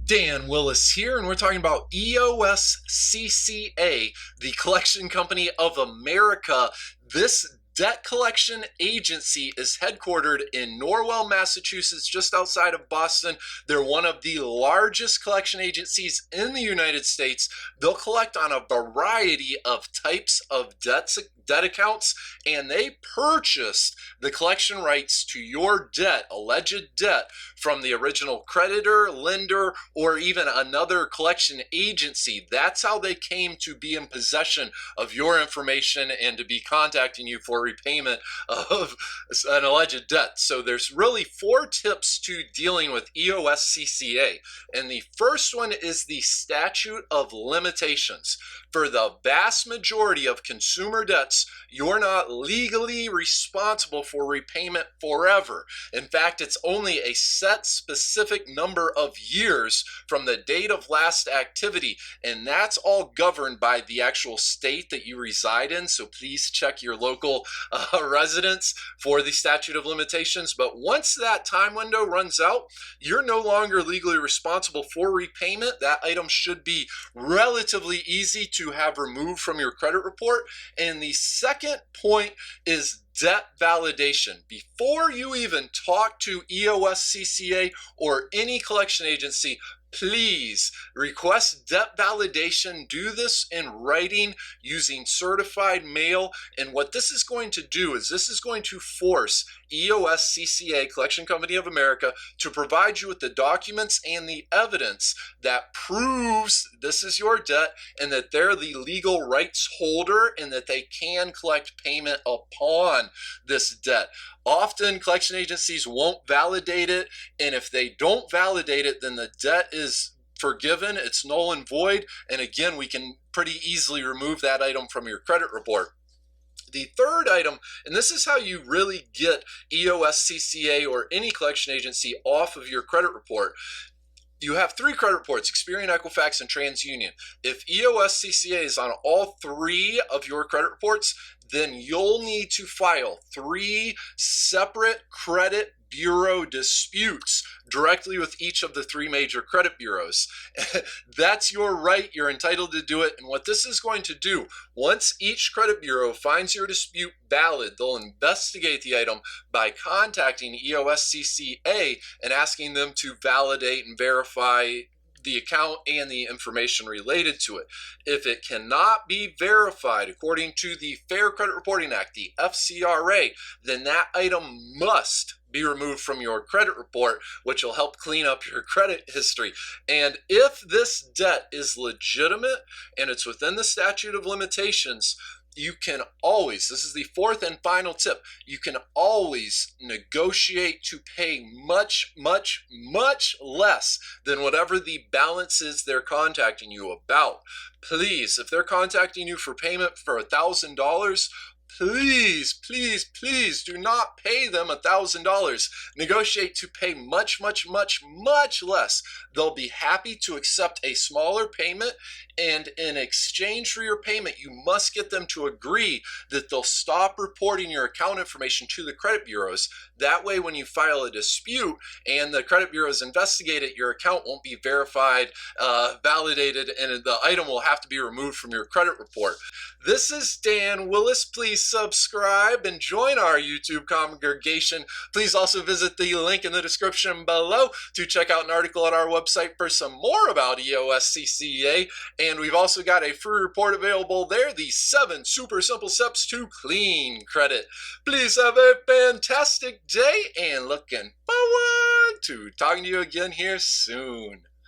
Dan Willis here, and we're talking about EOS CCA, the Collection Company of America. This debt collection agency is headquartered in Norwell, Massachusetts, just outside of Boston. They're one of the largest collection agencies in the United States. They'll collect on a variety of types of debt accounts, and they purchased the collection rights to your debt, alleged debt, from the original creditor, lender, or even another collection agency. That's how they came to be in possession of your information and to be contacting you for repayment of an alleged debt. So there's really 4 tips to dealing with EOS CCA. And the first one is the Statute of Limitations. For the vast majority of consumer debts, you're not legally responsible for repayment forever. In fact, it's only a set specific number of years from the date of last activity, and that's all governed by the actual state that you reside in. So please check your local residence for the statute of limitations. But once that time window runs out, you're no longer legally responsible for repayment. That item should be relatively easy to have removed from your credit report. And the second point is debt validation. Before you even talk to EOS CCA or any collection agency, please request debt validation. Do this in writing using certified mail. And what this is going to do is this is going to force EOS CCA, Collection Company of America, to provide you with the documents and the evidence that proves this is your debt and that they're the legal rights holder and that they can collect payment upon this debt. Often collection agencies won't validate it, and if they don't validate it, then the debt is forgiven, it's null and void, and again, we can pretty easily remove that item from your credit report. The third item, and this is how you really get EOS CCA or any collection agency off of your credit report. You have 3 credit reports: Experian, Equifax, and TransUnion. If EOS CCA is on all 3 of your credit reports, then you'll need to file 3 separate credit bureau disputes directly with each of the 3 major credit bureaus. That's your right. You're entitled to do it. And what this is going to do, once each credit bureau finds your dispute valid, they'll investigate the item by contacting EOS CCA and asking them to validate and verify the account and the information related to it. If it cannot be verified according to the Fair Credit Reporting Act, the FCRA, then that item must be removed from your credit report, which will help clean up your credit history. And if this debt is legitimate and it's within the statute of limitations, you can always, this is the 4th and final tip, you can always negotiate to pay much, much, much less than whatever the balance is they're contacting you about. Please, if they're contacting you for payment for $1,000, please, please, please do not pay them $1,000. Negotiate to pay much, much, much, much less. They'll be happy to accept a smaller payment, and in exchange for your payment, you must get them to agree that they'll stop reporting your account information to the credit bureaus. That way, when you file a dispute and the credit bureaus investigate it, your account won't be verified, validated, and the item will have to be removed from your credit report. This is Dan Willis. Please subscribe and join our YouTube congregation. Please also visit the link in the description below to check out an article at our website for some more about EOS CCA. And we've also got a free report available there, the 7 super simple steps to clean credit. Please have a fantastic day and looking forward to talking to you again here soon.